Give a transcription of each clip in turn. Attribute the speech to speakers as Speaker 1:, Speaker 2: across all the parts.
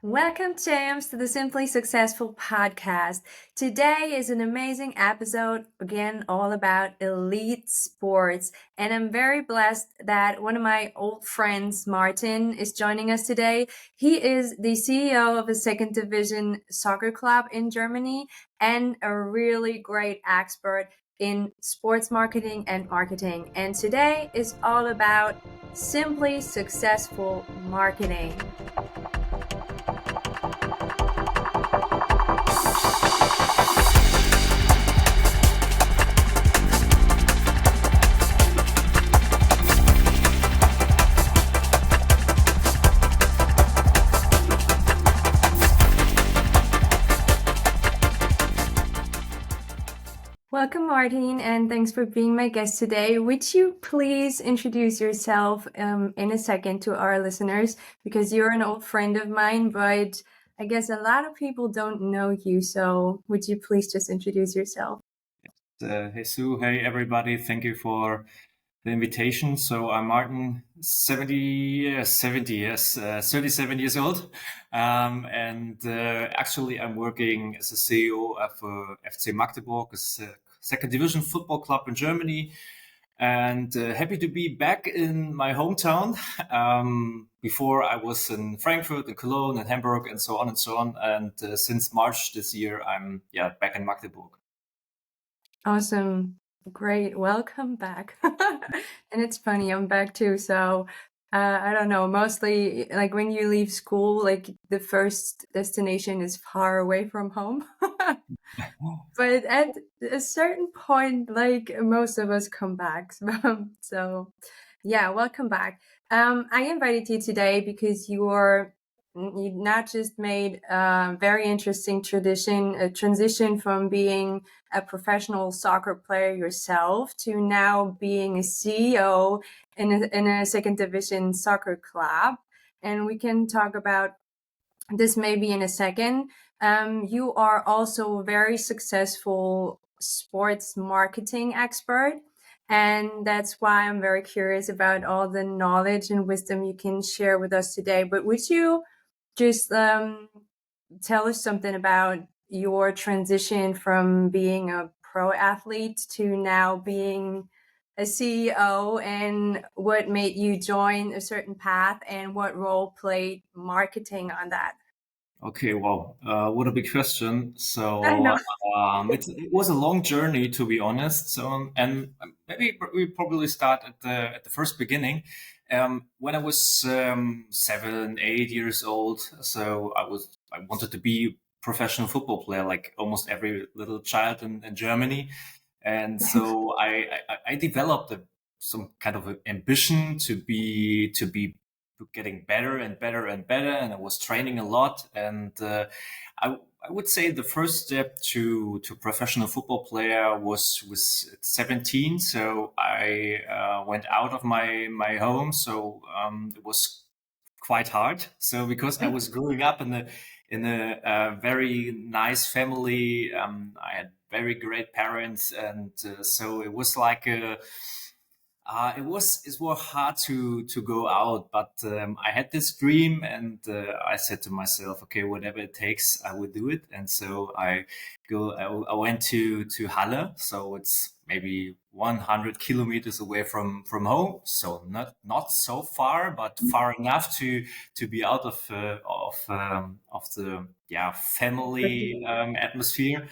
Speaker 1: Welcome, James, to the Simply Successful podcast. Today is an amazing episode, again, all about elite sports. And I'm very blessed that one of my old friends, Martin, is joining us today. He is the CEO of a second division soccer club in Germany and a really great expert in sports marketing and marketing. And today is all about simply successful marketing. Welcome, Martin, and thanks for being my guest today. Would you please introduce yourself in a second to our listeners? Because you're an old friend of mine, but I guess a lot of people don't know you. So would you please just introduce yourself?
Speaker 2: Hey Sue, hey everybody, thank you for the invitation. So I'm Martin, 37 years old. And actually I'm working as a CEO of FC Magdeburg, a second division football club in Germany. And happy to be back in my hometown. Before I was in Frankfurt and Cologne and Hamburg and so on and so on. And since March this year, I'm back in Magdeburg.
Speaker 1: Awesome. Great. Welcome back. And it's funny, I'm back too. So I don't know, mostly like when you leave school, like the first destination is far away from home. But at a certain point, like most of us come back. So yeah, welcome back. I invited you today because you not just made a very interesting a transition from being a professional soccer player yourself to now being a CEO in a second division soccer club. And we can talk about this maybe in a second. You are also a very successful sports marketing expert. And that's why I'm very curious about all the knowledge and wisdom you can share with us today. But would you just tell us something about your transition from being a pro athlete to now being a CEO, and what made you join a certain path and what role played marketing on that?
Speaker 2: Okay, well, what a big question.
Speaker 1: I
Speaker 2: So
Speaker 1: know.
Speaker 2: it was a long journey, to be honest. So, and maybe we probably start at the first beginning. When I was 7, 8 years old, so I wanted to be a professional football player, like almost every little child in Germany. And so I developed some kind of ambition to be getting better and better and better, and I was training a lot. And I would say the first step to professional football player was 17. So I went out of my home. So it was quite hard. So because I was growing up in a very nice family, I had very great parents, and so it was like it was hard to go out, but I had this dream, and I said to myself, okay, whatever it takes, I will do it. And so I went to Halle, so it's maybe 100 kilometers away from home, so not so far, but far enough to be out of the family atmosphere.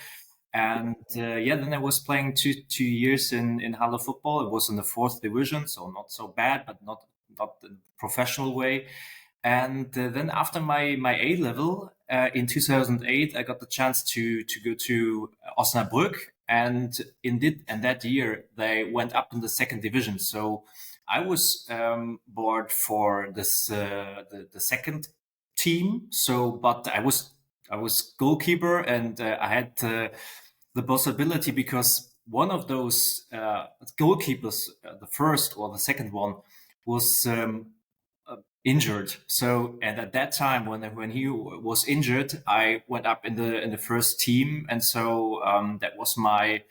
Speaker 2: And then I was playing two years in Halle football. It was in the fourth division, so not so bad, but not the professional way. And then after my A level in 2008, I got the chance to go to Osnabrück, and in that year they went up in the second division. So I was board for this the second team. So, but I was goalkeeper, and I had the possibility, because one of those goalkeepers, the first or the second one, was injured. So, and at that time, when he was injured, I went up in the first team, and so that was my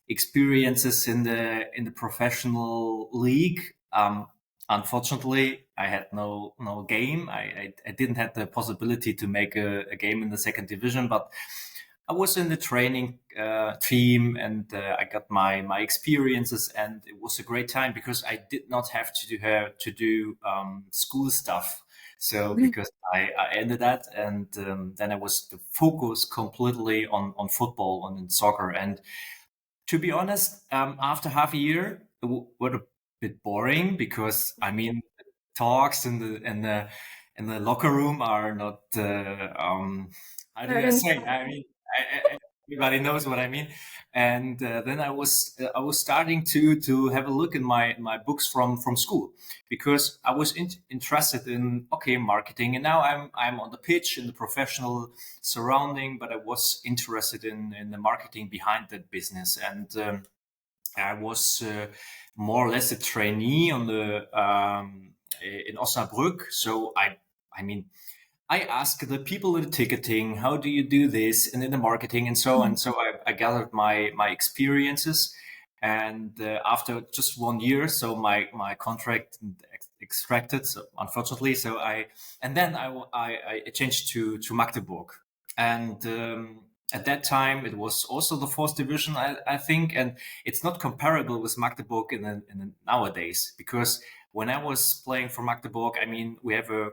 Speaker 2: experiences in the professional league. unfortunately, I had no game. I didn't have the possibility to make a game in the second division, but I was in the training team, and I got my experiences, and it was a great time because I did not have to do school stuff. So because I ended that, and then I was the focus completely on football, on soccer. And to be honest, after half a year, it was a bit boring because I mean, talks in the locker room are not. How do
Speaker 1: That
Speaker 2: I
Speaker 1: is
Speaker 2: say? I mean, everybody knows what I mean. And then I was starting to have a look in my books from school because I was interested in marketing, and now I'm on the pitch in the professional surrounding, but I was interested in the marketing behind that business. And I was more or less a trainee on the in Osnabrück. So I mean, I asked the people in the ticketing, how do you do this, and in the marketing and so on. So I gathered my experiences, and after just 1 year, so my contract extracted. So unfortunately, so I changed to Magdeburg, and at that time it was also the fourth division, I think, and it's not comparable with Magdeburg in the nowadays because when I was playing for Magdeburg, I mean, we have a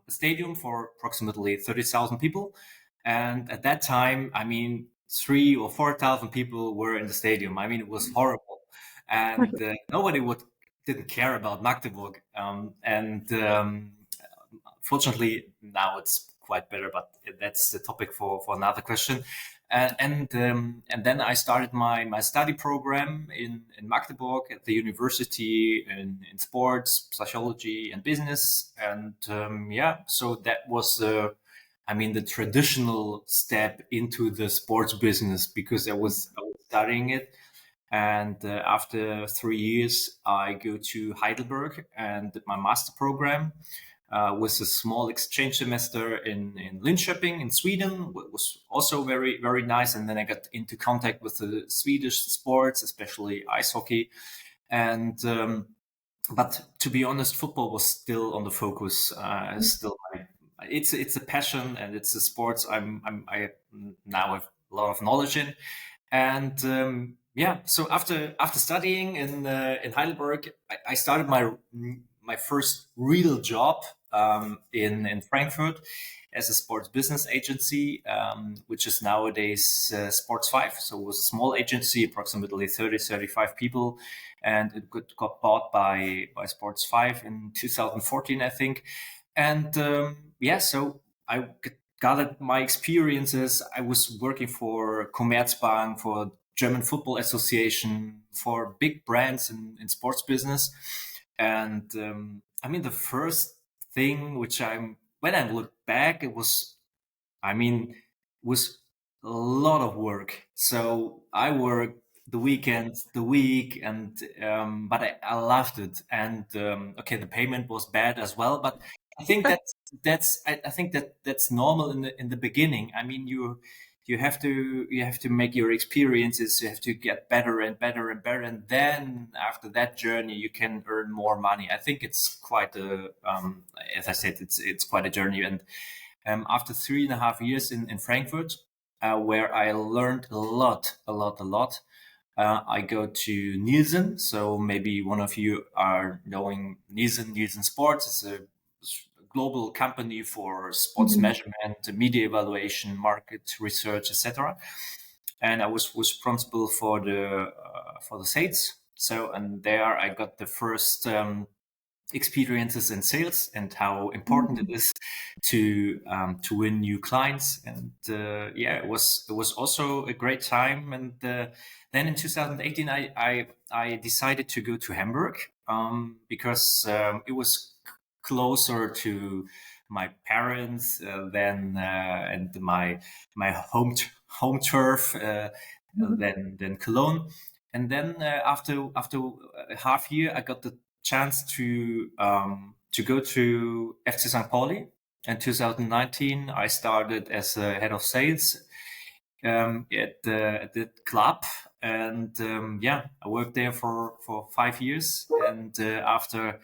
Speaker 2: stadium for approximately 30,000 people. And at that time, I mean, 3 or 4,000 people were in the stadium. I mean, it was horrible. And nobody didn't care about Magdeburg. Fortunately, now it's quite better, but that's the topic for another question. And then I started my study program in Magdeburg at the university in sports, psychology, and business. And so that was I mean, the traditional step into the sports business because I was studying it. And after 3 years, I go to Heidelberg and did my master program with a small exchange semester in Linköping in Sweden. It was also very, very nice. And then I got into contact with the Swedish sports, especially ice hockey. And but to be honest, football was still on the focus. Still, it's a passion and it's a sports I now have a lot of knowledge in. And so after studying in Heidelberg, I started my first real job in Frankfurt as a sports business agency, which is nowadays Sports 5. So it was a small agency, approximately 35 people, and it got bought by Sports 5 in 2014, I think. And so I gathered my experiences. I was working for Commerzbank, for German Football Association, for big brands in sports business. And I mean, the first thing when I look back, I mean, was a lot of work. So I worked the weekends, the week, and but I loved it. And the payment was bad as well, but I think I think that's normal in the beginning. I mean, you have to make your experiences. You have to get better and better and better, and then after that journey, you can earn more money. I think it's quite as I said, it's quite a journey. And after 3.5 years in Frankfurt, where I learned a lot, I go to Nielsen. So maybe one of you are knowing Nielsen Sports. It's a global company for sports measurement, media evaluation, market research, etc. And I was responsible for the sales. So, and there I got the first experiences in sales and how important it is to win new clients. And it was also a great time. And then in 2018, I decided to go to Hamburg because it was closer to my parents and my home turf than Cologne. And then after a half year, I got the chance to go to FC St. Pauli. In 2019, I started as a head of sales at the club, and I worked there for 5 years. And after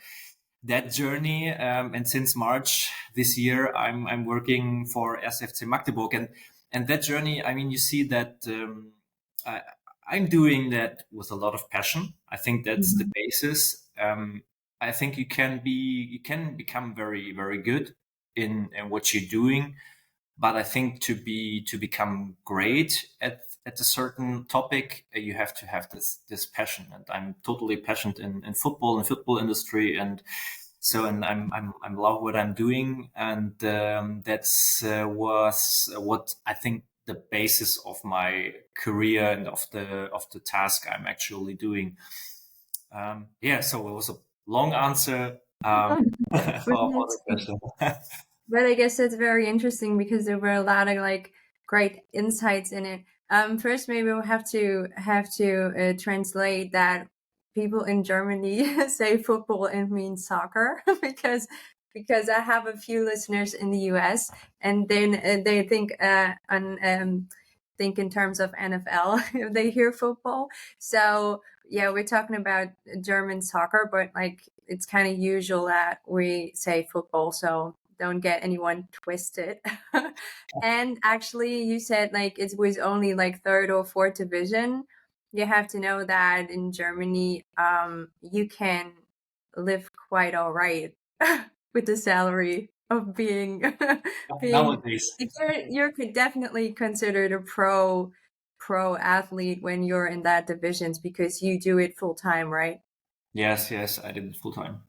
Speaker 2: that journey. And since March this year, I'm working for SFC Magdeburg, and that journey. I mean, you see that I, I'm doing that with a lot of passion. I think that's the
Speaker 1: Mhm.
Speaker 2: basis. I think you can become very good in what you're doing, but I think to become great at a certain topic, you have to have this passion. And I'm totally passionate in football and football industry, and so and I'm love what I'm doing, and that's was what I think the basis of my career and of the task I'm actually doing. Yeah, so it was a long answer
Speaker 1: But
Speaker 2: for the
Speaker 1: that's
Speaker 2: question.
Speaker 1: But I guess that's very interesting because there were a lot of like great insights in it. First, maybe we'll have to translate that people in Germany say football and mean soccer because I have a few listeners in the U.S. and then they think in terms of NFL if they hear football. So yeah, we're talking about German soccer, but like it's kind of usual that we say football. So don't get anyone twisted. And actually, you said like it was only like third or fourth division. You have to know that in Germany, you can live quite all right with the salary of being being.
Speaker 2: Nowadays.
Speaker 1: Like, you're definitely considered a pro athlete when you're in that divisions because you do it full time, right?
Speaker 2: Yes, yes, I did it full time.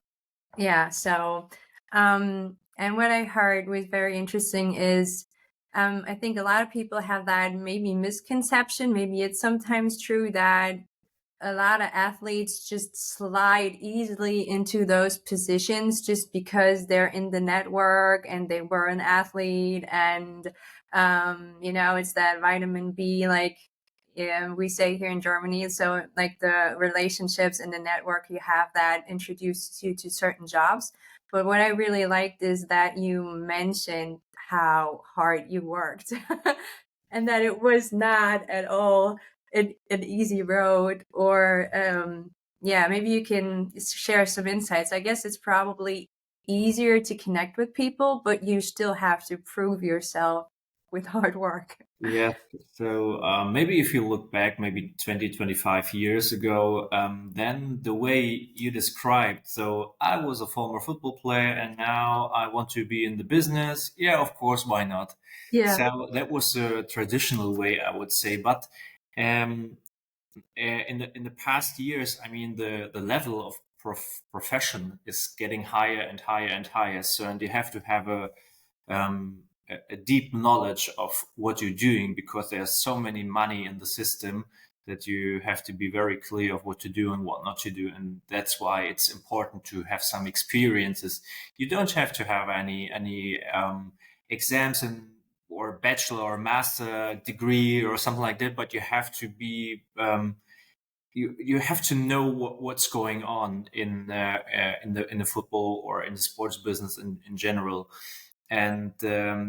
Speaker 1: Yeah, so and what I heard was very interesting is I think a lot of people have that maybe misconception, maybe it's sometimes true that a lot of athletes just slide easily into those positions just because they're in the network and they were an athlete and it's that vitamin B like yeah, we say here in Germany. So like the relationships in the network you have that introduces you to certain jobs. But what I really liked is that you mentioned how hard you worked and that it was not at all an easy road or yeah, maybe you can share some insights. I guess it's probably easier to connect with people, but you still have to prove yourself with hard work.
Speaker 2: Yes. So maybe if you look back, maybe 20, 25 years ago, then the way you described, so I was a former football player and now I want to be in the business. Yeah, of course, why not?
Speaker 1: Yeah.
Speaker 2: So that was a traditional way, I would say. But um, in the past years, I mean, the level of profession is getting higher and higher and higher. So, and you have to have a deep knowledge of what you're doing because there's so many money in the system that you have to be very clear of what to do and what not to do. And that's why it's important to have some experiences. You don't have to have any exams and or bachelor or master degree or something like that, but you have to be you have to know what's going on in the football or in the sports business in general, and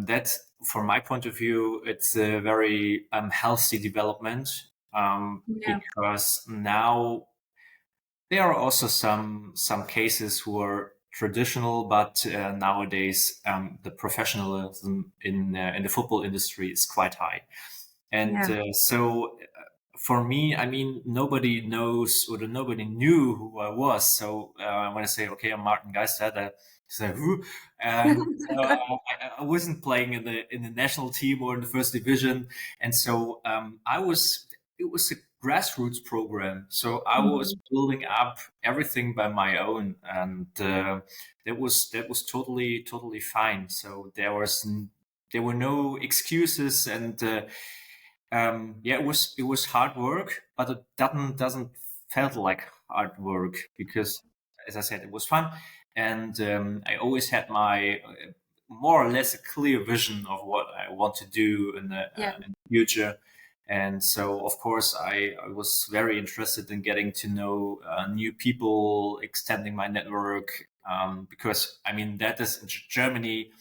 Speaker 2: that's from my point of view, it's a very healthy development
Speaker 1: Yeah.
Speaker 2: because now there are also some cases who are traditional, but nowadays the professionalism in the football industry is quite high, and
Speaker 1: Yeah.
Speaker 2: so for me, I mean, nobody knows or nobody knew who I was. So when I say, okay, I'm Martin Geisthardt, I say who, and so I wasn't playing in the national team or in the first division, and so I was. It was a grassroots program, so I was
Speaker 1: Mhm.
Speaker 2: building up everything by my own, and that was totally fine. So there were no excuses, and yeah, it was hard work, but it doesn't felt like hard work because, as I said, it was fun, and I always had my more or less a clear vision of what I want to do
Speaker 1: Yeah.
Speaker 2: in the future. And so, of course, I was very interested in getting to know new people, extending my network, because I mean that is in Germany,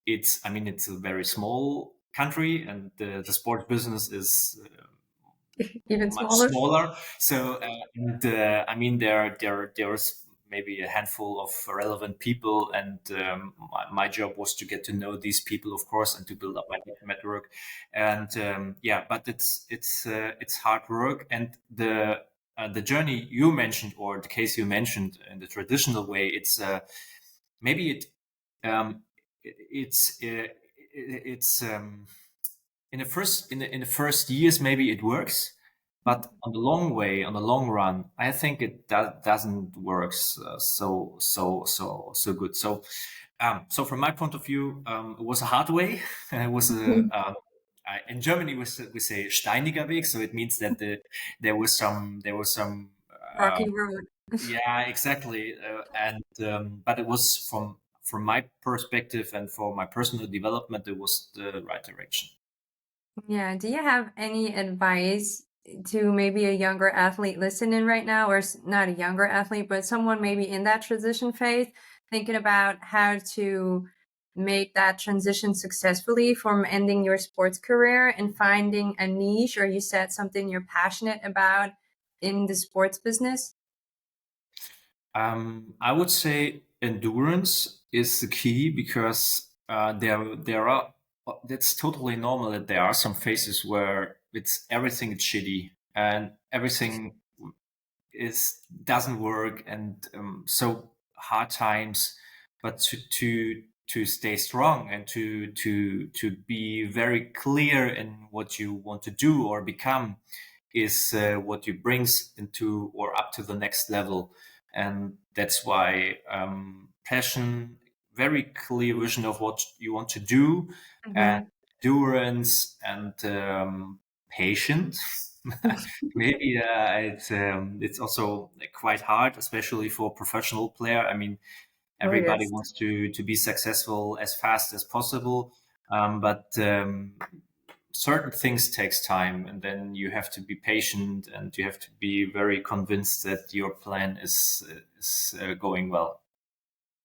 Speaker 2: it's I mean it's a very small country and the sports business is
Speaker 1: Even
Speaker 2: much
Speaker 1: smaller.
Speaker 2: smaller. So and I mean there's maybe a handful of relevant people, and my job was to get to know these people, of course, and to build up my network. And yeah, but it's hard work, and the journey you mentioned, or the case you mentioned, in the traditional way, it's maybe um, it's in the first years maybe it works, but on the long run, I think it doesn't work so good. So from my point of view, it was a hard way. It was in Germany we say steiniger Weg, so it means that there was some
Speaker 1: Rocky road.
Speaker 2: yeah, exactly. And but it was from my perspective and for my personal development, it was the right direction.
Speaker 1: Yeah. Do you have any advice to maybe a younger athlete listening right now, or not a younger athlete, but someone maybe in that transition phase, thinking about how to make that transition successfully from ending your sports career and finding a niche, or you said something you're passionate about in the sports business?
Speaker 2: I would say endurance is the key because there are that's totally normal that there are some phases where it's everything is shitty and everything is doesn't work, and so hard times, but to stay strong and to be very clear in what you want to do or become is what you brings into or up to the next level. And that's why passion, very clear vision of what you want to do, and
Speaker 1: Mm-hmm.
Speaker 2: endurance and patience. Maybe it's also quite hard, especially for professional player. I mean,
Speaker 1: Oh,
Speaker 2: everybody
Speaker 1: yes.
Speaker 2: wants to be successful as fast as possible, but certain things takes time, and then you have to be patient and you have to be very convinced that your plan is going well.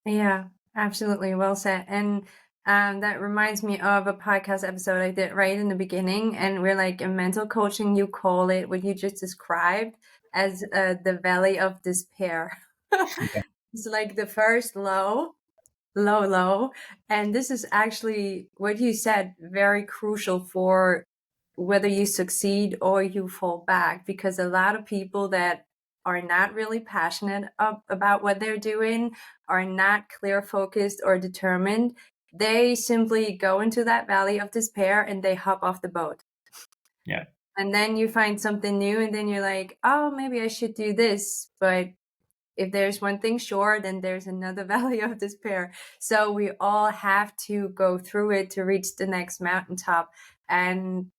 Speaker 1: Yeah, absolutely. Well said. And that reminds me of a podcast episode I did right in the beginning. And we're like in mental coaching, you call it what you just described as the valley of despair. It's like the first low. And this is actually what you said, very crucial for whether you succeed or you fall back, because a lot of people that are not really passionate about what they're doing, are not clear focused or determined, they simply go into that valley of despair and they hop off the boat.
Speaker 2: Yeah.
Speaker 1: And then you find something new and then you're like, oh, maybe I should do this. But if there's one thing sure, then there's another valley of despair. So we all have to go through it to reach the next mountaintop. And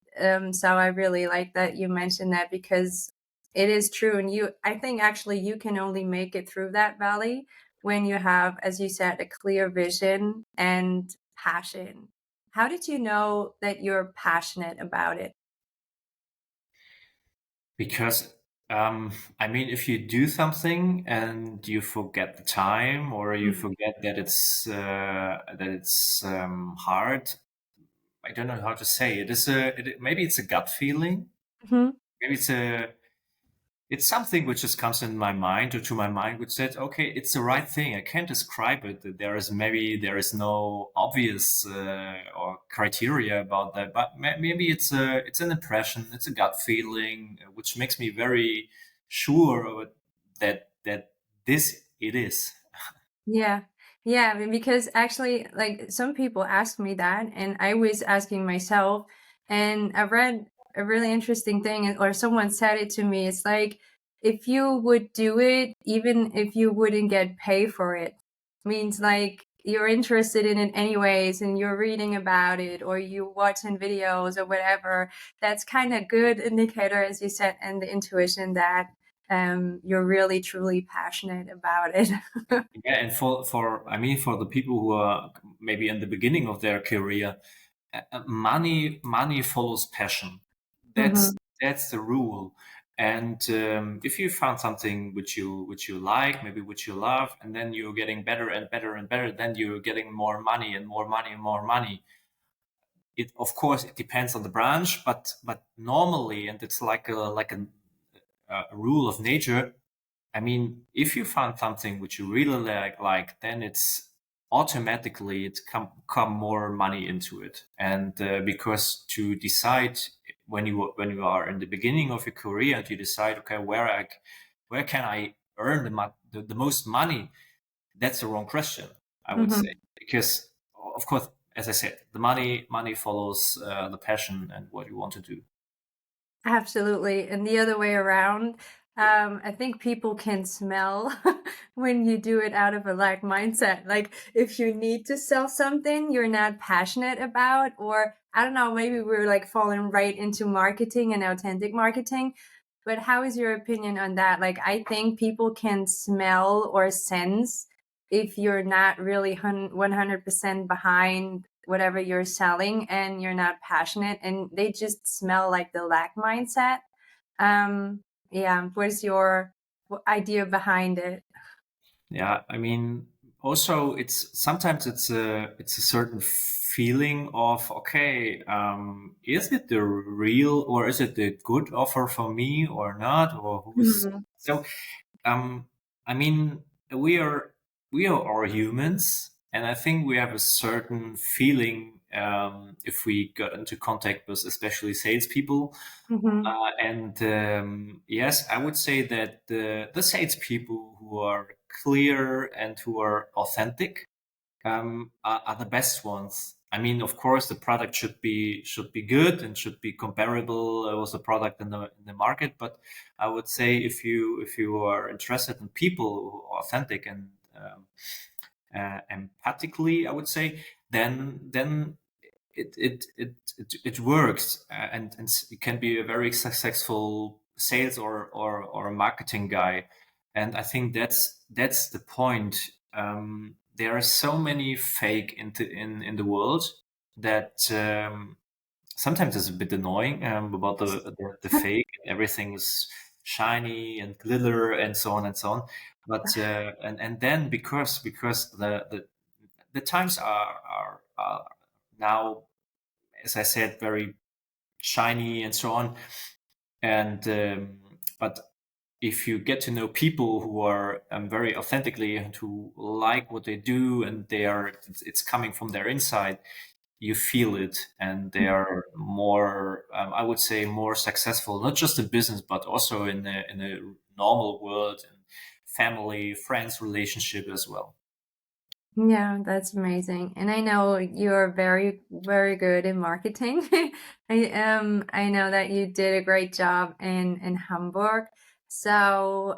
Speaker 1: so I really like that you mentioned that, because it is true. And I think actually you can only make it through that valley when you have, as you said, a clear vision and passion. How did you know that you're passionate about it?
Speaker 2: Because I mean, if you do something and you forget the time, or you forget that it's hard, I don't know how to say it. Maybe it's a gut feeling.
Speaker 1: Mm-hmm.
Speaker 2: Maybe it's something which just comes in my mind or to my mind, which said, okay, it's the right thing. I can't describe it. There is no obvious or criteria about that, but maybe it's an impression. It's a gut feeling, which makes me very sure that this it is.
Speaker 1: Yeah. Yeah, I mean, because actually, like, some people ask me that, and I was asking myself, and I read a really interesting thing, or someone said it to me. It's like, if you would do it, even if you wouldn't get paid for it, means like you're interested in it anyways, and you're reading about it, or you watching videos or whatever. That's kind of good indicator, as you said, and the intuition that you're really truly passionate about it.
Speaker 2: Yeah, and for I mean, for the people who are maybe in the beginning of their career, money follows passion. That's
Speaker 1: Mhm.
Speaker 2: that's the rule. And if you found something which you like, maybe which you love, and then you're getting better and better and better, then you're getting more money and more money and more money. It, of course, it depends on the branch, but normally, and it's like a rule of nature. I mean, if you find something which you really like, then it's automatically come more money into it. And because to decide when you are in the beginning of your career and you decide, okay, where can I earn the most money? That's the wrong question, I would say,
Speaker 1: Mhm.
Speaker 2: because of course, as I said, the money follows the passion and what you want to do.
Speaker 1: Absolutely, and the other way around, I think people can smell when you do it out of a lack mindset. Like, if you need to sell something you're not passionate about, or I don't know, maybe we're like falling right into marketing and authentic marketing. But how is your opinion on that? Like, I think people can smell or sense if you're not really 100% behind whatever you're selling and you're not passionate, and they just smell like the lack mindset. Yeah, what is your idea behind it?
Speaker 2: Yeah, I mean, also it's sometimes it's a certain feeling of, okay, is it the real or is it the good offer for me or not, or who's
Speaker 1: Mhm.
Speaker 2: so um I mean, we are we are all humans, and I think we have a certain feeling if we got into contact with especially salespeople.
Speaker 1: Mhm.
Speaker 2: And yes, I would say that the salespeople who are clear and who are authentic are the best ones. I mean, of course, the product should be good and should be comparable with the product in the market. But I would say if you are interested in people who are authentic and empathically, I would say, then it works, and it can be a very successful sales or a marketing guy. And I think that's the point. There are so many fake in the world that sometimes it's a bit annoying about the fake. Everything is shiny and glitter and so on and so on. But and then because the times are now, as I said, very shiny and so on. And but if you get to know people who are very authentically and who like what they do, and it's coming from their inside, you feel it, and they are more, I would say, more successful, not just in business, but also in a normal world and family, friends relationship as well.
Speaker 1: Yeah, that's amazing. And I know you're very, very good in marketing. I know that you did a great job in Hamburg. So,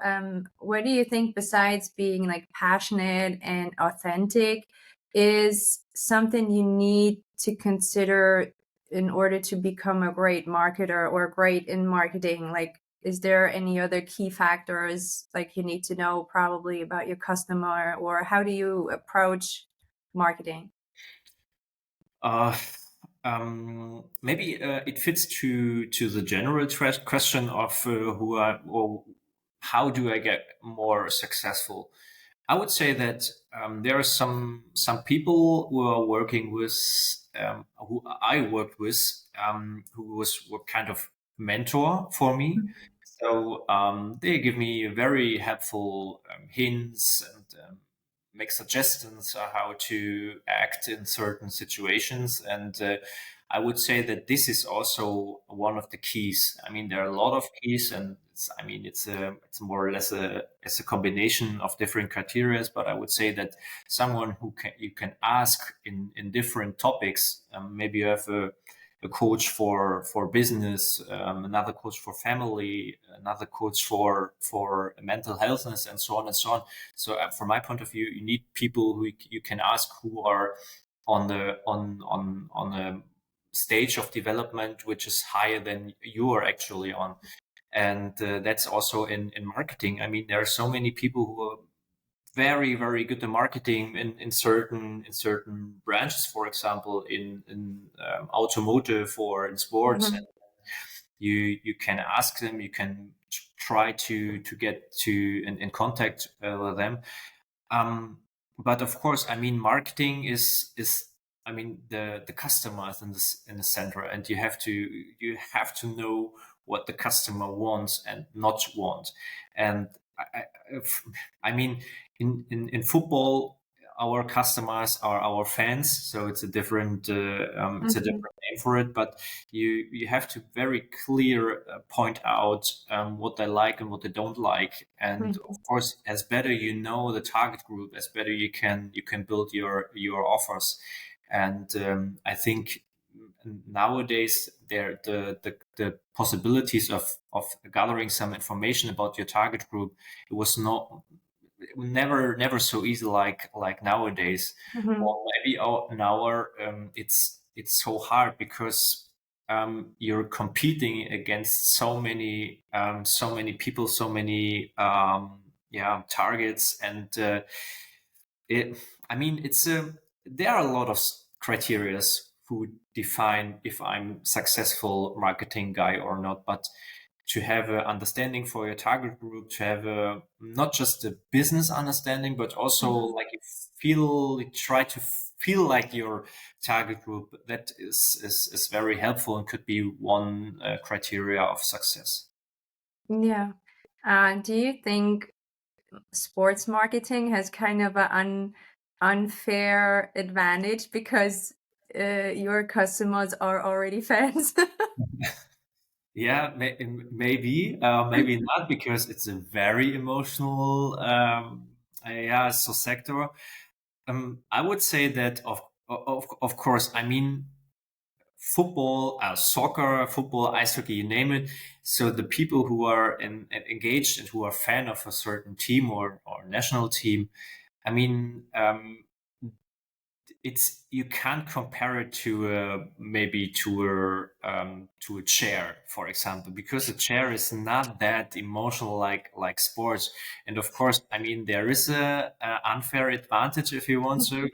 Speaker 1: what do you think besides being like passionate and authentic is something you need to consider in order to become a great marketer or great in marketing? Like, is there any other key factors like you need to know probably about your customer, or how do you approach marketing?
Speaker 2: Uh, Maybe it fits to the general question of who I or how do I get more successful. I would say that there are some people who are working with who I worked with who were kind of mentor for me. So they give me very helpful hints and make suggestions on how to act in certain situations. And I would say that this is also one of the keys. I mean, there are a lot of keys, and I mean, it's more or less a combination of different criteria. But I would say that someone who you can ask in different topics. Maybe you have a coach for business, another coach for family, another coach for mental healthness, and so on and so on. So, from my point of view, you need people who you can ask who are on a stage of development which is higher than you are actually on. And that's also in marketing. I mean, there are so many people who are very very good at marketing in certain branches, for example in automotive or in sports.
Speaker 1: Mhm.
Speaker 2: You can ask them, you can try to get in contact with them. But of course, I mean, marketing is I mean, the customer is in the center, and you have to know what the customer wants and not want. And I, I mean, in football, our customers are our fans, so it's a different it's a
Speaker 1: Mhm.
Speaker 2: different name for it. But you have to very clear point out what they like and what they don't like, and
Speaker 1: Mhm.
Speaker 2: of course, as better you know the target group, as better you can build your offers. And I think nowadays the possibilities of gathering some information about your target group, it was not never so easy like nowadays.
Speaker 1: Mhm.
Speaker 2: Or maybe now it's so hard because you're competing against so many people, so many targets, and it I mean it's there are a lot of criterias who define if I'm successful marketing guy or not. But to have an understanding for your target group, to have a not just a business understanding, but also
Speaker 1: Mhm.
Speaker 2: like you try to feel like your target group, that is very helpful and could be one criteria of success.
Speaker 1: Yeah. Do you think sports marketing has kind of an unfair advantage because your customers are already fans?
Speaker 2: Yeah, maybe, maybe not, because it's a very emotional, so sector. I would say that of course, I mean, football, soccer, football, ice hockey, you name it. So the people who are engaged and who are fan of a certain team or national team, I mean, it's you can't compare it to maybe to a chair, for example, because a chair is not that emotional like sports. And of course, I mean, there is a unfair advantage if you want to,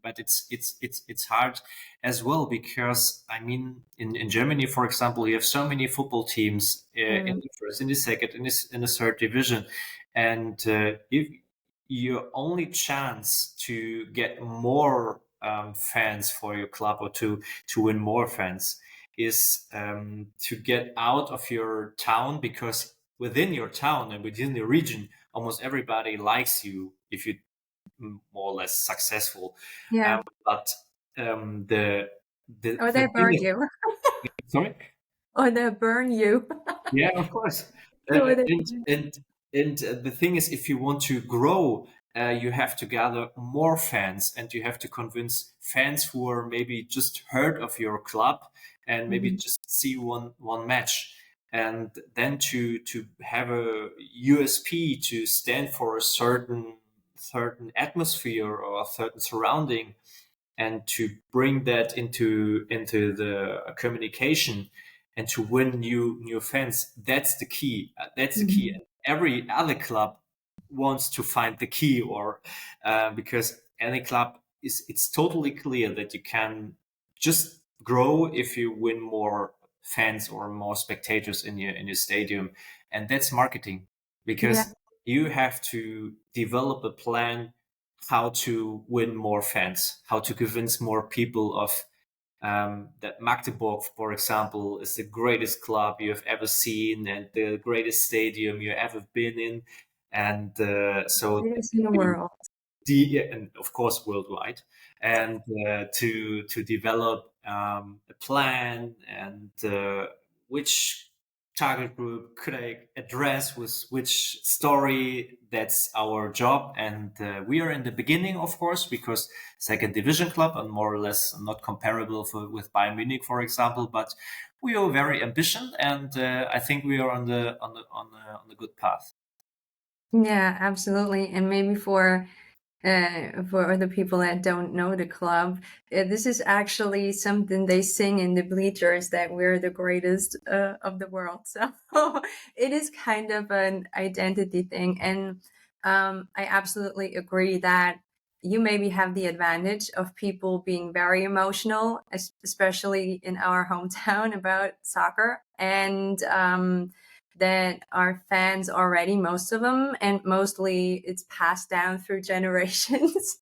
Speaker 2: but it's hard as well, because I mean, in Germany, for example, you have so many football teams in
Speaker 1: Mm,
Speaker 2: the first, in the second, in the third division, and if your only chance to get more fans for your club, or to win more fans, is to get out of your town, because within your town and within the region, almost everybody likes you if you more or less successful.
Speaker 1: yeah.
Speaker 2: But the
Speaker 1: Or
Speaker 2: the
Speaker 1: they
Speaker 2: thing
Speaker 1: burn
Speaker 2: is,
Speaker 1: you.
Speaker 2: sorry.
Speaker 1: Or they burn you.
Speaker 2: Yeah, of course.
Speaker 1: Or they
Speaker 2: The thing is, if you want to grow, you have to gather more fans, and you have to convince fans who are maybe just heard of your club and maybe
Speaker 1: Mhm.
Speaker 2: just see one match, and then to have a USP, to stand for a certain atmosphere or a certain surrounding, and to bring that into the communication, and to win new fans. That's the key. That's the key.
Speaker 1: Mhm.
Speaker 2: And every other club wants to find the key, or because any club is, it's totally clear that you can just grow if you win more fans or more spectators in your stadium. And that's marketing,
Speaker 1: Yeah.
Speaker 2: because you have to develop a plan how to win more fans, how to convince more people of that Magdeburg, for example, is the greatest club you have ever seen and the greatest stadium you ever been in, and so
Speaker 1: Greatest in the world.
Speaker 2: and of course worldwide, and to develop a plan, and which target group could I address with which story. That's our job, and we are in the beginning, of course, because second division club and more or less not comparable with Bayern Munich, for example. But we are very ambitious, and I think we are on the good path.
Speaker 1: Yeah, absolutely. And maybe for other people that don't know the club, this is actually something they sing in the bleachers, that we're the greatest of the world. So it is kind of an identity thing. And I absolutely agree that you maybe have the advantage of people being very emotional, especially in our hometown, about soccer. And that are fans already, most of them, and mostly it's passed down through generations.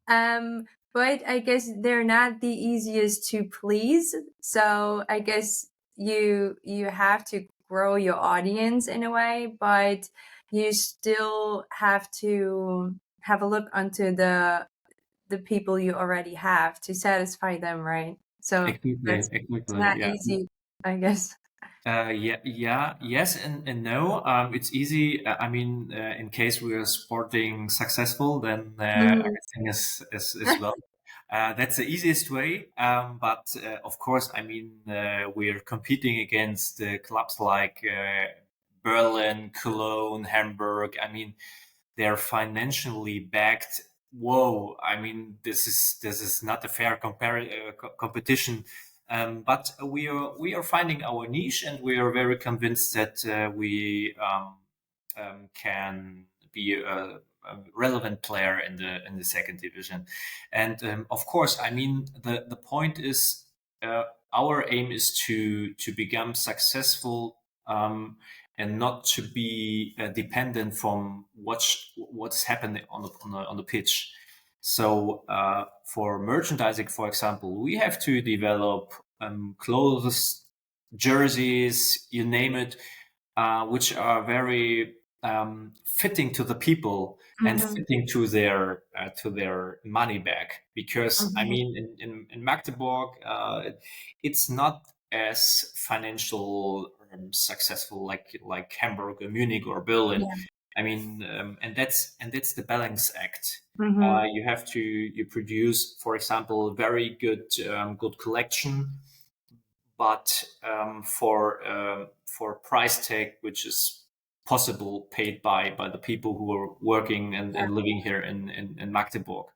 Speaker 1: um, but I guess they're not the easiest to please. So I guess you have to grow your audience in a way, but you still have to have a look onto the people you already have to satisfy them, right? So
Speaker 2: Exactly,
Speaker 1: that's it's
Speaker 2: exactly.
Speaker 1: not
Speaker 2: Yeah.
Speaker 1: easy, I guess.
Speaker 2: Yes, and no. It's easy. I mean, in case we are sporting successful, then
Speaker 1: Mhm.
Speaker 2: everything is well. That's the easiest way. But of course, I mean, we are competing against clubs like Berlin, Cologne, Hamburg. I mean, they're financially backed. Whoa! I mean, this is not a fair competition. But we are finding our niche, and we are very convinced that we can be a relevant player in the second division. And of course, I mean the point is our aim is to become successful. And not to be dependent from what's happening on the pitch. So for merchandising, for example, we have to develop clothes, jerseys, you name it, which are very fitting to the people and
Speaker 1: Mhm,
Speaker 2: fitting to their money back. Because I
Speaker 1: mhm.
Speaker 2: mean, in Magdeburg, it's not as financial successful like Hamburg or Munich or Berlin.
Speaker 1: Yeah.
Speaker 2: I mean, and that's the balance act.
Speaker 1: Mhm.
Speaker 2: You produce, for example, very good collection, but for price tag which is possible paid by the people who are working and living here in Magdeburg.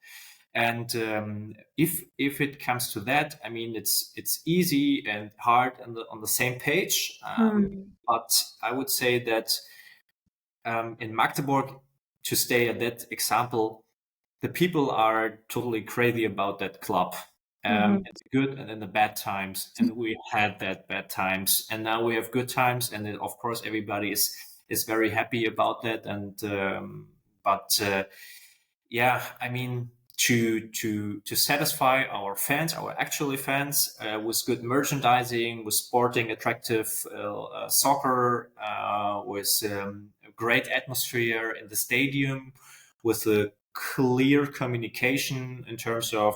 Speaker 2: And if it comes to that, I mean, it's easy and hard on the same page.
Speaker 1: Mhm.
Speaker 2: But I would say that in Magdeburg, to stay at that example, the people are totally crazy about that club.
Speaker 1: Mhm.
Speaker 2: In the good and in the bad times, and we had that bad times, and now we have good times, and then, of course, everybody is very happy about that. And but yeah, I mean, to satisfy our fans, our actual fans, with good merchandising, with sporting attractive soccer, with a great atmosphere in the stadium, with a clear communication in terms of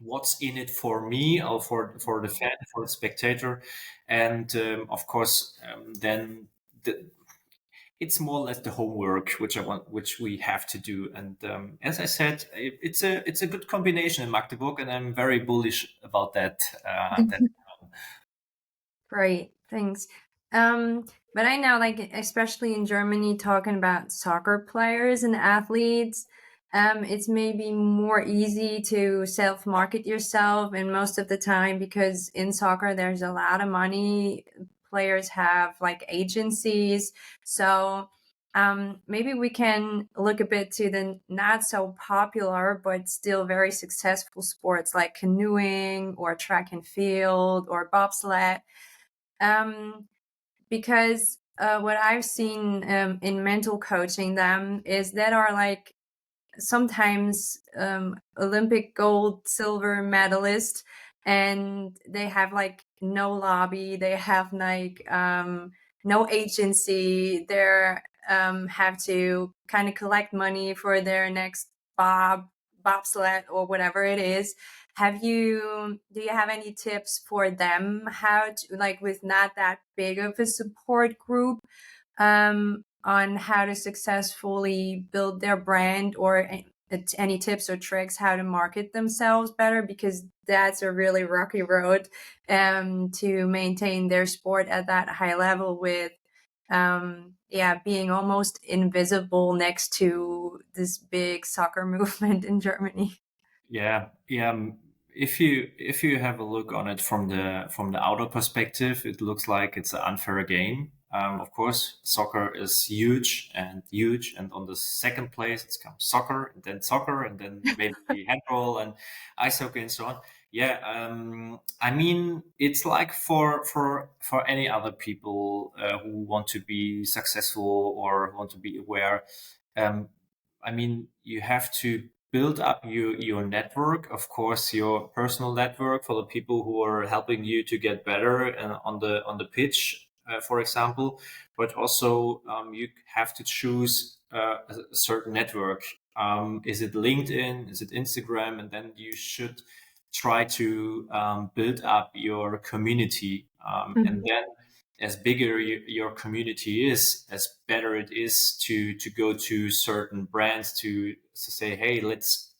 Speaker 2: what's in it for me or for the fan, for the spectator, and of course, then the, it's more or less the homework which we have to do. And as I said, it's a good combination in Magdeburg, and I'm very bullish about that. That
Speaker 1: Great, thanks. But I know, like, especially in Germany, talking about soccer players and athletes, it's maybe more easy to self-market yourself, and most of the time, because in soccer there's a lot of money, players have like agencies. So maybe we can look a bit to the not so popular but still very successful sports like canoeing or track and field or bobsled. Um, because what I've seen in mental coaching them is that are like sometimes Olympic gold, silver medalist, and they have like no lobby, they have like no agency. They're have to kind of collect money for their next bobsled or whatever it is. Do you have any tips for them how to, like, with not that big of a support group, on how to successfully build their brand, or any tips or tricks how to market themselves better, because that's a really rocky road to maintain their sport at that high level with yeah, being almost invisible next to this big soccer movement in Germany.
Speaker 2: yeah. If you have a look on it from the outer perspective, it looks like it's an unfair game. Of course, soccer is huge, and on the second place it comes soccer, and then maybe handball and ice hockey and so on. Yeah, I mean, it's like for any other people who want to be successful or want to be aware. Um, I mean, you have to build up your network, of course, your personal network for the people who are helping you to get better on the pitch. for example, but also you have to choose a certain network. Is it LinkedIn? Is it Instagram? And then you should try to build up your community. And
Speaker 1: Mhm.
Speaker 2: then as bigger your community is, as better it is to go to certain brands to say, hey, let's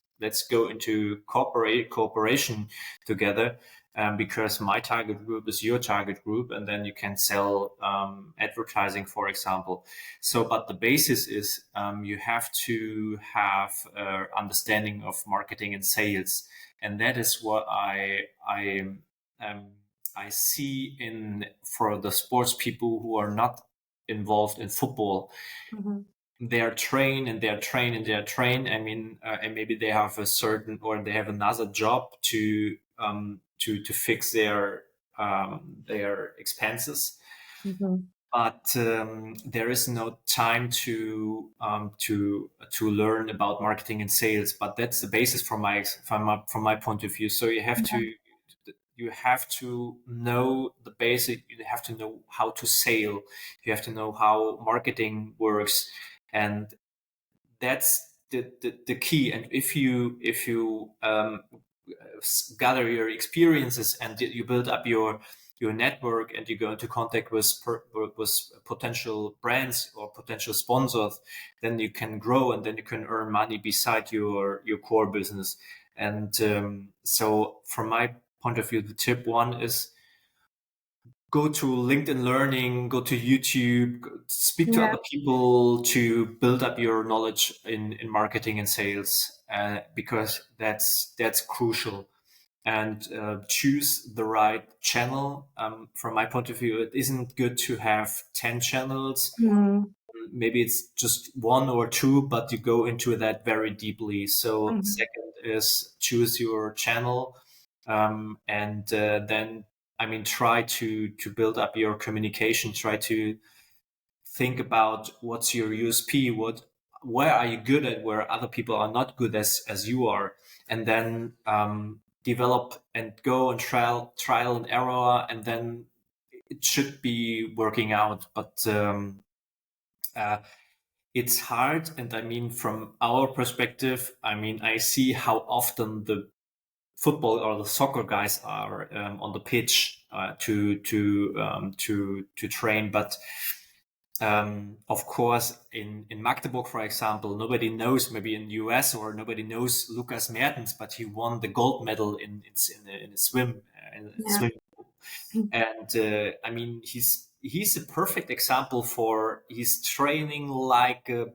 Speaker 2: go into cooperation together, because my target group is your target group, and then you can sell advertising, for example. So, but the basis is you have to have understanding of marketing and sales, and that is what um, I see in for the sports people who are not involved in football.
Speaker 1: Mhm.
Speaker 2: They are trained and they are trained and they are trained. I mean, and maybe they have a certain or they have another job to fix their expenses,
Speaker 1: Mhm.
Speaker 2: but there is no time to learn about marketing and sales. But that's the basis from my point of view. So you have to know the basic. You have to know how to sell. You have to know how marketing works, and that's the key. And if you gather your experiences and you build up your network and you go into contact with potential brands or potential sponsors, then you can grow and then you can earn money beside your core business. And so from my point of view, the tip one is go to LinkedIn Learning, go to YouTube, speak to
Speaker 1: Yeah.
Speaker 2: other people to build up your knowledge in marketing and sales, because that's crucial. And choose the right channel. From my point of view, it isn't good to have 10 channels.
Speaker 1: Mhm.
Speaker 2: Maybe it's just one or two, but you go into that very deeply. So
Speaker 1: Mhm.
Speaker 2: second is choose your channel, and then I mean try to build up your communication. Try to think about what's your USP, where are you good at, where other people are not good as you are, and then develop and go and trial and error, and then it should be working out. But uh, it's hard, and I mean from our perspective, I mean I see how often the football or the soccer guys are on the pitch to train, but of course, in Magdeburg, for example, nobody knows, maybe in the US, or nobody knows Lucas Mertens, but he won the gold medal in a swim.
Speaker 1: Yeah.
Speaker 2: And I mean, he's a perfect example for he's training like a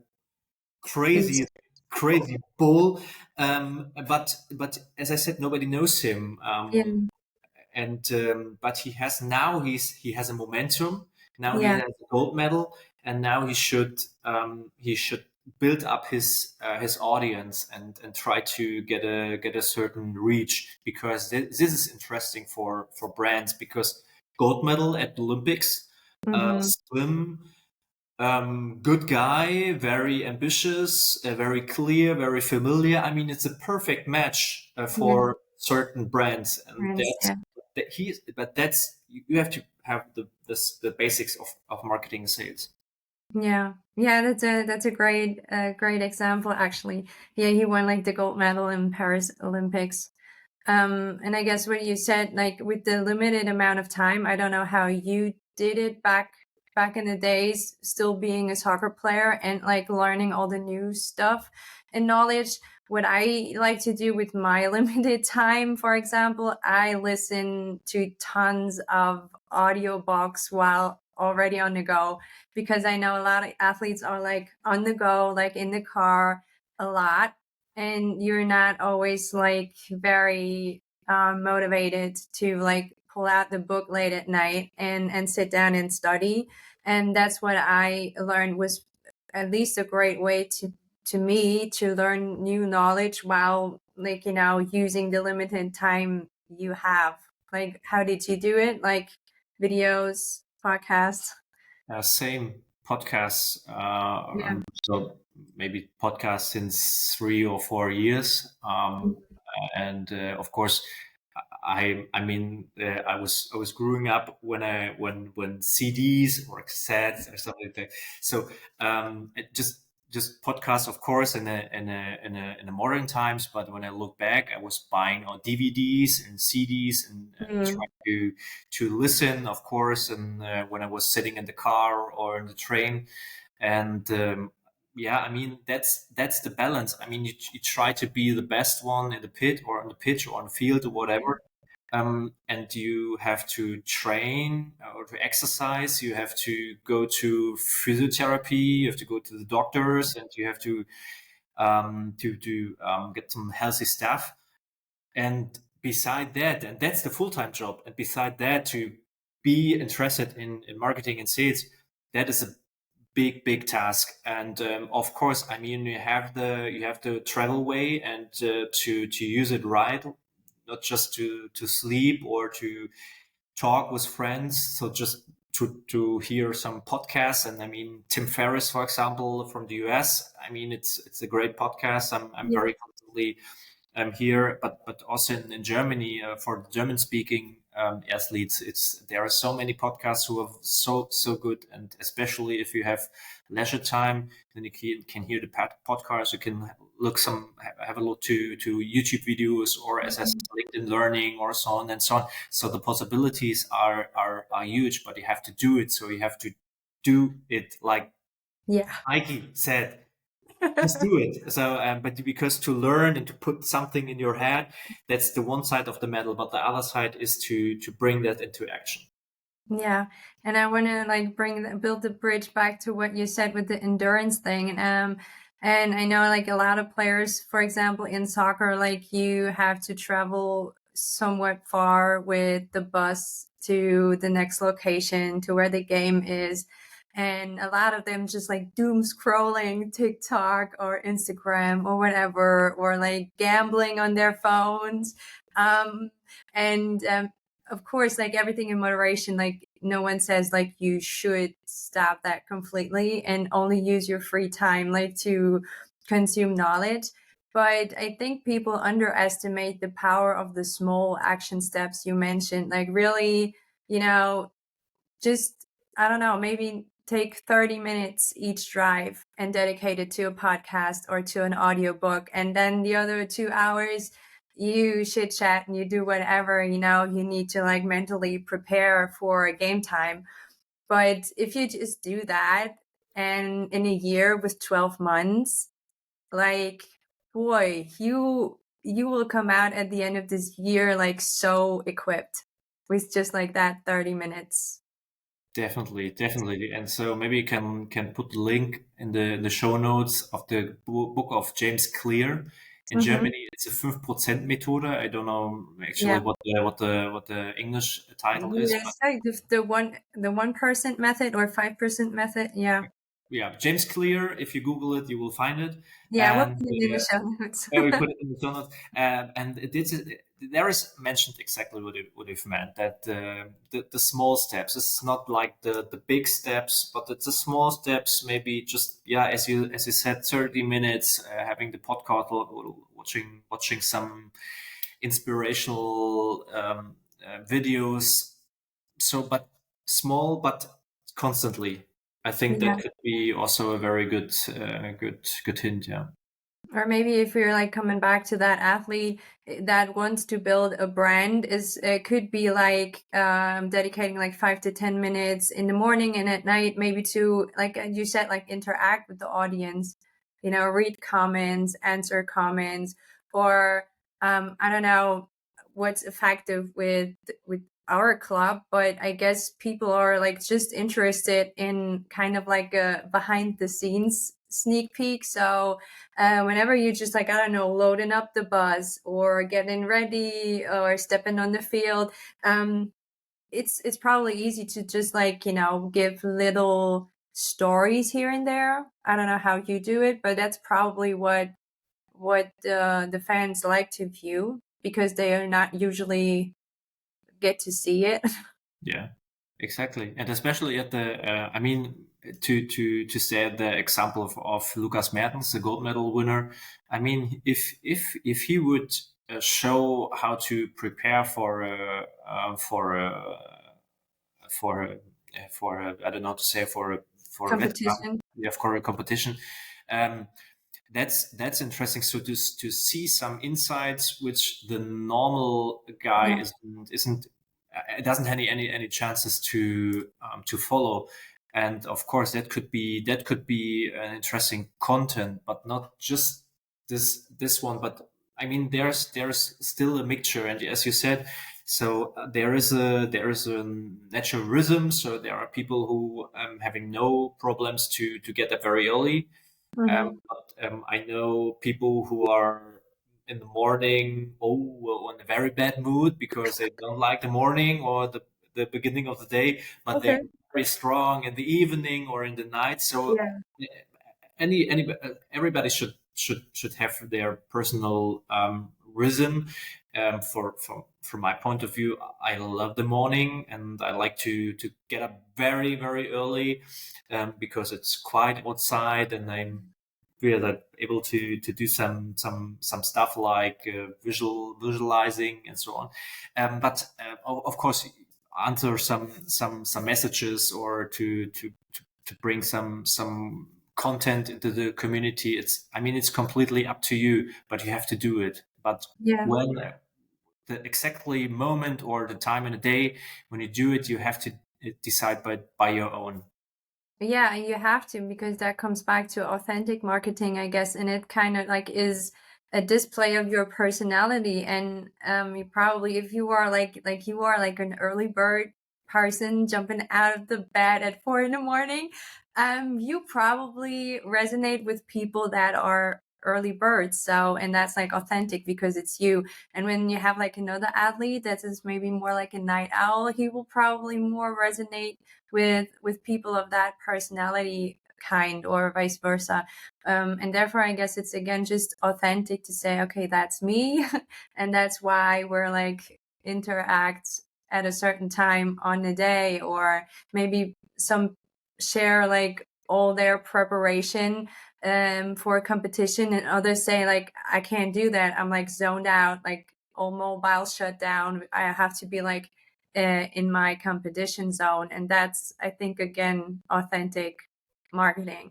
Speaker 2: crazy
Speaker 1: Beast.
Speaker 2: crazy bull. But as I said, nobody knows him.
Speaker 1: Yeah.
Speaker 2: And but he has a momentum. Now he
Speaker 1: Yeah.
Speaker 2: has a gold medal, and now he should build up his audience and try to get a certain reach, because this is interesting for brands, because gold medal at the Olympics,
Speaker 1: Mhm.
Speaker 2: swim, good guy, very ambitious, very clear, very familiar. I mean, it's a perfect match
Speaker 1: Yeah.
Speaker 2: for certain brands, and
Speaker 1: Friends. Yeah.
Speaker 2: but that's you have to have the basics of marketing and sales.
Speaker 1: Yeah. Yeah, that's a great example actually. Yeah, he won like the gold medal in Paris Olympics. And I guess what you said, like with the limited amount of time, I don't know how you did it back in the days, still being a soccer player and like learning all the new stuff and knowledge. What I like to do with my limited time, for example, I listen to tons of audiobooks while already on the go, because I know a lot of athletes are like on the go, like in the car a lot, and you're not always like very motivated to like pull out the book late at night and sit down and study. And that's what I learned was at least a great way to me to learn new knowledge while like using the limited time you have. Like, how did you do it? Like videos, podcasts?
Speaker 2: Same podcasts.
Speaker 1: Yeah.
Speaker 2: So maybe podcasts since 3 or 4 years, and of course. I mean, I was growing up when CDs or cassettes or something like that. So just podcasts, of course, in the modern times. But when I look back, I was buying DVDs and CDs and
Speaker 1: Mm.
Speaker 2: trying to listen, of course, and when I was sitting in the car or in the train, and yeah, I mean that's the balance. I mean, you try to be the best one in the pit or on the pitch or on the field or whatever, and you have to train or to exercise. You have to go to physiotherapy. You have to go to the doctors, and you have to get some healthy stuff. And beside that, and that's the full-time job. And beside that, to be interested in marketing and sales, that is a big task. And of course, I mean, you have the travel way and to use it right, not just to sleep or to talk with friends. So just to hear some podcasts. And I mean, Tim Ferriss, for example, from the US. I mean, it's a great podcast. I'm
Speaker 1: Yeah.
Speaker 2: very constantly here, but also in Germany for German speaking athletes. There are so many podcasts who are so good, and especially if you have leisure time, then you can hear the podcast. You can have a look to YouTube videos or as I said, LinkedIn Learning or so on and so on. So the possibilities are huge, but you have to do it. So you have to do it like
Speaker 1: Yeah.
Speaker 2: Nike said, just do it. So, but because to learn and to put something in your head, that's the one side of the medal. But the other side is to bring that into action.
Speaker 1: Yeah, and I want to like build the bridge back to what you said with the endurance thing. And I know like a lot of players, for example, in soccer, like you have to travel somewhat far with the bus to the next location to where the game is. And a lot of them just like doom scrolling TikTok or Instagram or whatever, or like gambling on their phones. Um, and of course, like everything in moderation, like no one says like you should stop that completely and only use your free time like to consume knowledge. But I think people underestimate the power of the small action steps you mentioned. Like really, just, I don't know, maybe take 30 minutes each drive and dedicate it to a podcast or to an audiobook. And then the other 2 hours, you chit chat and you do whatever, you need to like mentally prepare for a game time. But if you just do that and in a year with 12 months, like, boy, you will come out at the end of this year like so equipped with just like that 30 minutes.
Speaker 2: Definitely. And so maybe you can put the link in the show notes of the book of James Clear. In
Speaker 1: Mm-hmm.
Speaker 2: Germany, it's a 5% method. I don't know actually
Speaker 1: Yeah.
Speaker 2: what the English title is,
Speaker 1: Yes, like the 1% method or 5% method. Yeah.
Speaker 2: yeah, James Clear. If you Google it, you will find it.
Speaker 1: Yeah, we'll
Speaker 2: And
Speaker 1: put it in the show notes.
Speaker 2: yeah, we put it in the show notes. And there is mentioned exactly what you've meant, that the small steps. It's not like the big steps, but it's the small steps. Maybe just yeah, as you said, 30 minutes, having the podcast or watching some inspirational videos. So, but small, but constantly. I think
Speaker 1: Yeah.
Speaker 2: that could be also a very good hint. Yeah.
Speaker 1: Or maybe if you're like coming back to that athlete that wants to build a brand, is it could be like dedicating like 5 to 10 minutes in the morning and at night, maybe to, like you said, like interact with the audience, read comments, answer comments, or I don't know what's effective with our club, but I guess people are like just interested in kind of like a behind the scenes sneak peek. So whenever you just like, I don't know, loading up the bus or getting ready or stepping on the field, it's probably easy to just like, give little stories here and there. I don't know how you do it, but that's probably what the fans like to view, because they are not usually get to see it.
Speaker 2: Yeah, exactly, and especially at the, I mean, to say the example of Lucas Mertens, the gold medal winner. I mean, if he would show how to prepare for for a, I don't know how to say for a wettkampf,
Speaker 1: Competition.
Speaker 2: yeah, for a competition. Um, that's interesting. So to see some insights which the normal guy
Speaker 1: Yeah.
Speaker 2: isn't doesn't have any chances to follow. And of course that could be an interesting content, but not just this one. But I mean, there's still a mixture, and as you said, so there is a natural rhythm. So there are people who having no problems to get up very early.
Speaker 1: Hmm.
Speaker 2: But I know people who are in the morning, well, in a very bad mood because they don't like the morning or the beginning of the day, but they're
Speaker 1: Okay.
Speaker 2: very strong in the evening or in the night. So
Speaker 1: Yeah.
Speaker 2: everybody should have their personal rhythm. From my point of view, I love the morning and I like to get up very early because it's quiet outside and I'm really able to do some stuff like visualizing and so on. But of course, answer some messages or to bring some content into the community. It's I mean it's completely up to you, but you have to do it. But
Speaker 1: Yeah.
Speaker 2: when the exactly moment or the time in the day when you do it, you have to decide by your own.
Speaker 1: Yeah, and you have to because that comes back to authentic marketing, I guess, and it kind of like is a display of your personality. And you probably, if you are like you are like an early bird person jumping out of the bed at 4 in the morning, you probably resonate with people that are early birds. So, and that's like authentic because it's you. And when you have like another athlete that is maybe more like a night owl, he will probably more resonate with people of that personality kind or vice versa. And therefore I guess it's again just authentic to say, okay, that's me. And that's why we're like interact at a certain time on the day, or maybe some share like all their preparation for a competition, and others say like, I can't do that, I'm like zoned out, like all mobile shut down, I have to be like in my competition zone. And that's, I think, again, authentic marketing.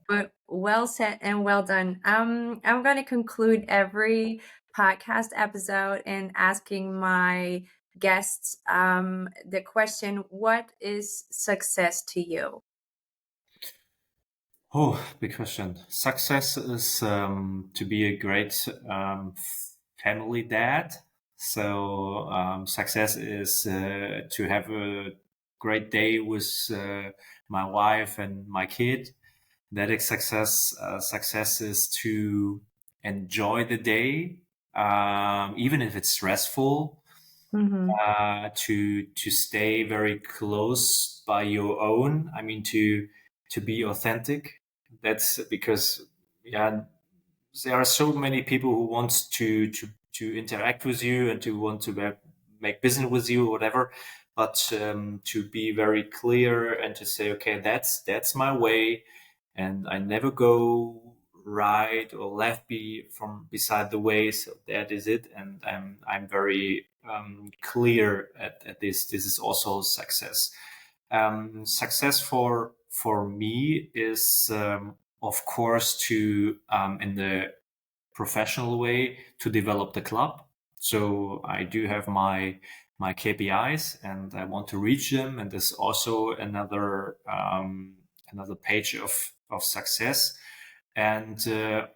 Speaker 1: But well said and well done. I'm going to conclude every podcast episode in asking my guests the question, what is success to you?
Speaker 2: Oh, big question. Success is to be a great family dad. So success is to have a great day with my wife and my kid. That is success. Success is to enjoy the day, even if it's stressful.
Speaker 1: Hmm.
Speaker 2: To stay very close by your own. I mean, to be authentic. That's because yeah, there are so many people who want to interact with you and to want to make business with you or whatever. But to be very clear and to say, okay, that's my way, and I never go right or left from beside the way. So that is it, and I'm very clear at this. This is also success. Success for me is of course to in the professional way to develop the club. So I do have my KPIs and I want to reach them. And there's also another page of success. And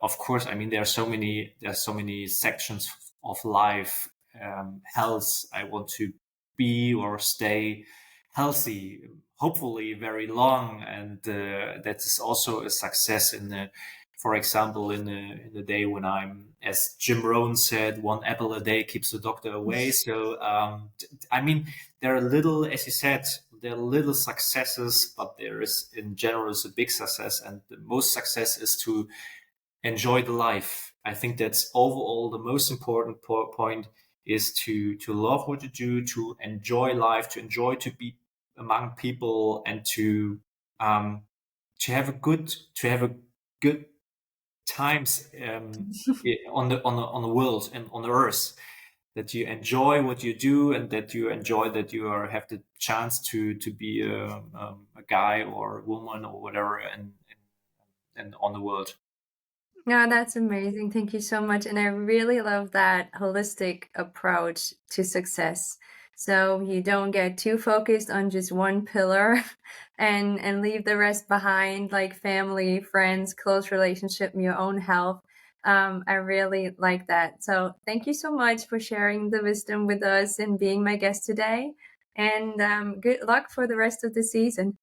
Speaker 2: of course, I mean there are so many sections of life. Health. I want to be or stay healthy, hopefully very long, and that is also a success in the for example, in the day when I'm, as Jim Rohn said, one apple a day keeps the doctor away. So, I mean, there are little, as you said, there are little successes, but there is, in general, is a big success. And the most success is to enjoy the life. I think that's overall the most important point is to love what you do, to enjoy life, to enjoy to be among people, and um, to have a good times on the world and on the earth, that you enjoy what you do, and that you enjoy that you have the chance to be a guy or a woman or whatever, and on the world.
Speaker 1: Yeah, that's amazing. Thank you so much. And I really love that holistic approach to success. So you don't get too focused on just one pillar and leave the rest behind, like family, friends, close relationship, your own health. I really like that. So thank you so much for sharing the wisdom with us and being my guest today. And good luck for the rest of the season.